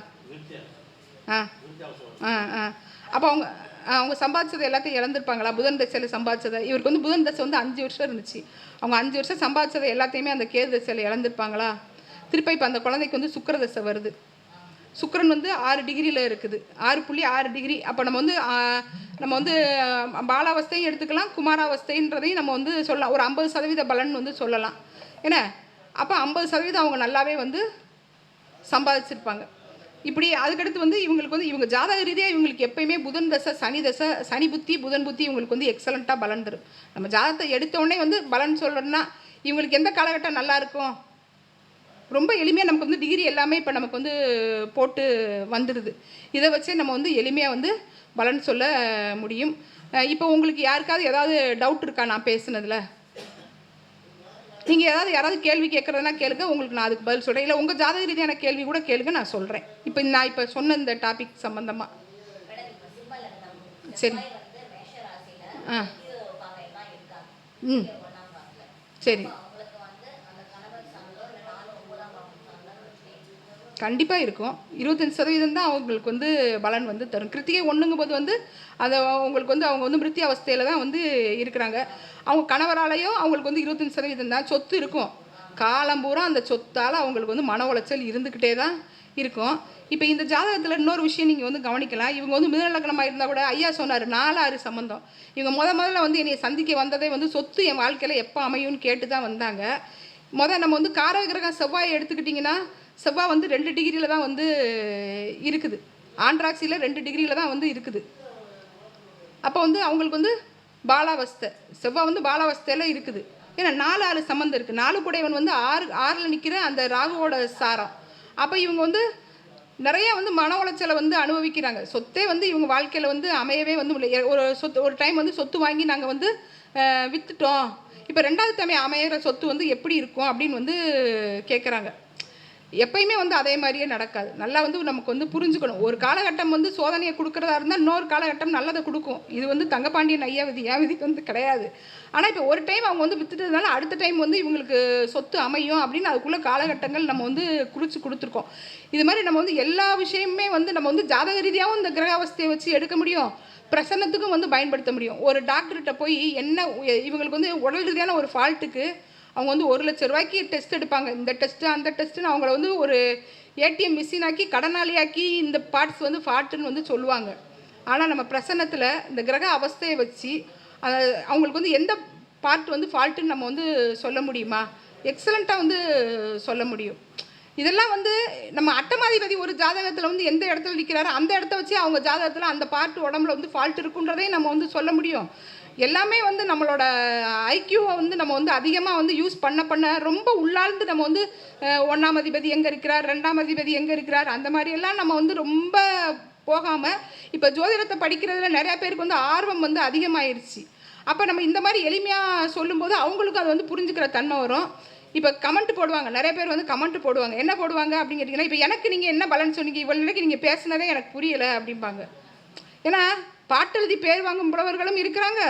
அப்போ அவங்க அவங்க சம்பாதிச்சது எல்லாத்தையும் இழந்திருப்பாங்களா? புதன் தசையில் சம்பாதிச்சதை. இவருக்கு வந்து புதன் தசை வந்து 5 வருஷம் இருந்துச்சு. அவங்க 5 வருஷம் சம்பாதிச்சதை எல்லாத்தையுமே அந்த கேது தசையில் இழந்திருப்பாங்களா? திருப்பி இப்போ அந்த குழந்தைக்கு வந்து சுக்கிர தசை வருது. சுக்கிரன் வந்து 6 டிகிரியில் இருக்குது, 6.6 டிகிரி. அப்போ நம்ம வந்து பாலாவஸ்தையும் எடுத்துக்கலாம், குமாராவஸ்தைன்றதையும் நம்ம வந்து சொல்லலாம். ஒரு 50% பலன் வந்து சொல்லலாம். ஏன்னா அப்போ 50% அவங்க நல்லாவே வந்து சம்பாதிச்சிருப்பாங்க. இப்படி அதுக்கடுத்து வந்து இவங்களுக்கு வந்து இவங்க ஜாதக ரீதியாக இவங்களுக்கு எப்பயுமே புதன் தசை, சனி புத்தி, புதன் புத்தி இவங்களுக்கு வந்து எக்ஸலண்ட்டாக பலன் தரும். நம்ம ஜாதகத்தை எடுத்தோடனே வந்து பலன் சொல்கிறோன்னா இவங்களுக்கு எந்த காலகட்டம் நல்லா இருக்கும்? ரொம்ப எளிமையாக நமக்கு வந்து டிகிரி எல்லாமே இப்போ நமக்கு வந்து போட்டு வந்துடுது. இதை வச்சே நம்ம வந்து எளிமையாக வந்து பலன் சொல்ல முடியும். இப்போ உங்களுக்கு யாருக்காவது ஏதாவது டவுட் இருக்கா நான் பேசுனதில்? நீங்கள் யாராவது கேள்வி கேட்குறதுனா கேளுங்க, உங்களுக்கு நான் அதுக்கு பதில் சொல்கிறேன். இல்லை உங்கள் ஜாதக ரீதியான கேள்வி கூட கேளுங்க, நான் சொல்கிறேன். நான் இப்போ சொன்ன இந்த டாபிக் சம்மந்தமாக. சரி. ஆ. ம். சரி. கண்டிப்பாக இருக்கும். 25% தான் அவங்களுக்கு வந்து பலன் வந்து தரும். கிருத்திகை 1ங்கும்போது வந்து அதை அவங்களுக்கு வந்து அவங்க வந்து மிருத்தி அவஸ்தையில் தான் வந்து இருக்கிறாங்க. அவங்க கணவராலையும் அவங்களுக்கு வந்து 25% தான் சொத்து இருக்கும். காலம் பூரா அந்த சொத்தால் அவங்களுக்கு வந்து மன உளைச்சல் இருந்துக்கிட்டே தான் இருக்கும். இப்போ இந்த ஜாதகத்தில் இன்னொரு விஷயம் நீங்கள் வந்து கவனிக்கலாம். இவங்க வந்து மிதுன லக்னமாக இருந்தால் கூட ஐயா சொன்னார் 4-6 சம்மந்தம். இவங்க முதல்ல வந்து என்னை சந்திக்க வந்ததே வந்து சொத்து என் வாழ்க்கையில் எப்போ அமையும்னு கேட்டு தான் வந்தாங்க. நம்ம வந்து காரக கிரகம் செவ்வாயை எடுத்துக்கிட்டிங்கன்னா செவ்வாய் வந்து 2 டிகிரியில் தான் வந்து இருக்குது. ஆண்ட்ராக்சியில் 2 டிகிரியில் தான் வந்து இருக்குது. அப்போ வந்து அவங்களுக்கு வந்து பாலாவஸ்தை, செவ்வாய் வந்து பாலாவஸ்தையில் இருக்குது. ஏன்னா 4-6 சம்மந்தம் இருக்குது. 4 கூடையவன் வந்து 6ல் நிற்கிற அந்த ராகுவோட சாரம். அப்போ இவங்க வந்து நிறையா வந்து மன உளைச்சலை வந்து அனுபவிக்கிறாங்க. சொத்தே வந்து இவங்க வாழ்க்கையில் வந்து அமையவே வந்து ஒரு டைம் வந்து சொத்து வாங்கி நாங்கள் வந்து விற்றுட்டோம், இப்போ 2வது டைம் அமையிற சொத்து வந்து எப்படி இருக்கும் அப்படின்னு வந்து கேட்குறாங்க. எப்பயுமே வந்து அதே மாதிரியே நடக்காது. நல்லா வந்து நமக்கு வந்து புரிஞ்சுக்கணும். ஒரு காலகட்டம் வந்து சோதனையை கொடுக்குறதா இருந்தால் இன்னொரு காலகட்டம் நல்லதை கொடுக்கும். இது வந்து தங்கப்பாண்டியன் ஐயா விதி, என் விதிக்கு வந்து கிடையாது. ஆனால் இப்போ ஒரு டைம் அவங்க வந்து விற்றுட்டதுனால அடுத்த டைம் வந்து இவங்களுக்கு சொத்து அமையும் அப்படின்னு அதுக்குள்ளே காலகட்டங்கள் நம்ம வந்து குறித்து கொடுத்துருக்கோம். இது மாதிரி நம்ம வந்து எல்லா விஷயமுமே வந்து நம்ம வந்து ஜாதக ரீதியாகவும் இந்த கிரக அவஸ்தையை வச்சு எடுக்க முடியும், பிரசன்னத்துக்கும் வந்து பயன்படுத்த முடியும். ஒரு டாக்டர்கிட்ட போய் இவங்களுக்கு வந்து உடல் ரீதியான ஒரு ஃபால்ட்டுக்கு அவங்க வந்து 1 லட்ச ரூபாய்க்கு டெஸ்ட் எடுப்பாங்க. இந்த டெஸ்ட்டு அந்த டெஸ்ட்டுன்னு அவங்கள வந்து ஒரு ஏடிஎம் மிஷினாக்கி கடனாளியாக்கி இந்த பார்ட்ஸ் வந்து ஃபால்ட்டுன்னு வந்து சொல்லுவாங்க. ஆனால் நம்ம பிரசன்னத்தில் இந்த கிரக அவஸ்தையை வச்சு அவங்களுக்கு வந்து எந்த பார்ட் வந்து ஃபால்ட்டுன்னு நம்ம வந்து சொல்ல முடியுமா? எக்ஸலண்ட்டாக வந்து சொல்ல முடியும். இதெல்லாம் வந்து நம்ம அட்டமாதிபதி ஒரு ஜாதகத்தில் வந்து எந்த இடத்துல நிற்கிறாரோ அந்த இடத்த வச்சு அவங்க ஜாதகத்தில் அந்த பார்ட் உடம்புல வந்து ஃபால்ட் இருக்குன்றதையும் நம்ம வந்து சொல்ல முடியும். எல்லாமே வந்து நம்மளோட ஐக்யூவை வந்து நம்ம வந்து அதிகமாக வந்து யூஸ் பண்ண ரொம்ப உள்ளார்ந்து நம்ம வந்து 1ஆம் அதிபதி எங்கே இருக்கிறார், 2ஆம் அதிபதி எங்கே இருக்கிறார், அந்த மாதிரியெல்லாம் நம்ம வந்து ரொம்ப போகாமல் இப்போ ஜோதிடத்தை படிக்கிறதுல நிறையா பேருக்கு வந்து ஆர்வம் வந்து அதிகமாகிருச்சு. அப்போ நம்ம இந்த மாதிரி எளிமையாக சொல்லும்போது அவங்களுக்கும் அது வந்து புரிஞ்சுக்கிற தன்மை வரும். இப்போ கமெண்ட் போடுவாங்க, நிறைய பேர் வந்து கமெண்ட் போடுவாங்க. என்ன போடுவாங்க அப்படின்னு கேட்டிங்கன்னா, இப்போ எனக்கு நீங்கள் என்ன பலன் சொன்னீங்க, இவ்வளோ நாளைக்கு நீங்கள் பேசுனதே எனக்கு புரியலை அப்படிம்பாங்க. ஏன்னா பாட்டெழுதி பேர் வாங்கும் புலவர்களும் இருக்கிறாங்க,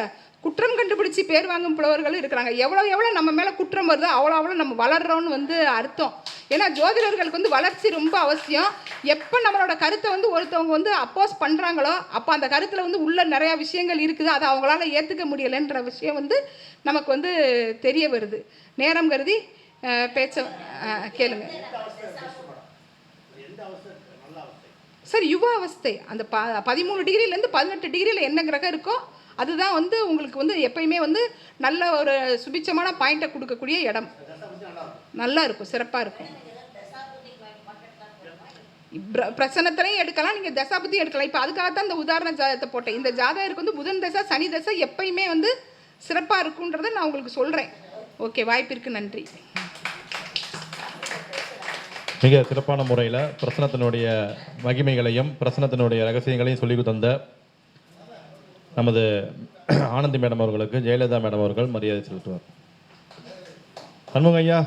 குற்றம் கண்டுபிடிச்சி பேர் வாங்கும் புலவர்களும் இருக்கிறாங்க. எவ்வளோ நம்ம மேலே குற்றம் வருதோ அவ்வளோ நம்ம வளர்கிறோன்னு வந்து அர்த்தம். ஏன்னா ஜோதிடர்களுக்கு வந்து வளர்ச்சி ரொம்ப அவசியம். எப்போ நம்மளோட கருத்தை வந்து ஒருத்தவங்க வந்து அப்போஸ் பண்ணுறாங்களோ அப்போ அந்த கருத்தில் வந்து உள்ள நிறையா விஷயங்கள் இருக்குது, அதை அவங்களால ஏற்றுக்க முடியலைன்ற விஷயம் வந்து நமக்கு வந்து தெரிய வருது. நேரம் கருதி பேச்ச கேளுங்க சார். யுவ அவஸ்தை அந்த 13 டிகிரிலேருந்து 18 டிகிரியில் என்ன கிரகம் இருக்கோ அதுதான் வந்து உங்களுக்கு வந்து எப்பயுமே வந்து நல்ல ஒரு சுபிச்சமான பாயிண்ட்டை கொடுக்கக்கூடிய இடம். நல்லா இருக்கும், சிறப்பாக இருக்கும். பிரசனத்திலையும் எடுக்கலாம், நீங்கள் தசாபதியும் எடுக்கலாம். இப்போ அதுக்காகத்தான் இந்த உதாரண ஜாதகத்தை போட்டேன். இந்த ஜாதகருக்கு வந்து புதன் தசை சனி தசை எப்பயுமே வந்து சிறப்பாக இருக்குன்றதை நான் உங்களுக்கு சொல்கிறேன். ஓகே, வாய்ப்பிற்கு நன்றி. மிக சிறப்பான முறையில் பிரசனத்தினுடைய மகிமைகளையும் பிரசனத்தினுடைய ரகசியங்களையும் சொல்லி தந்த நமது ஆனந்தி மேடம் அவர்களுக்கு ஜெயலலிதா மேடம் அவர்கள் மரியாதை செலுத்துவார். சண்முகம் ஐயா.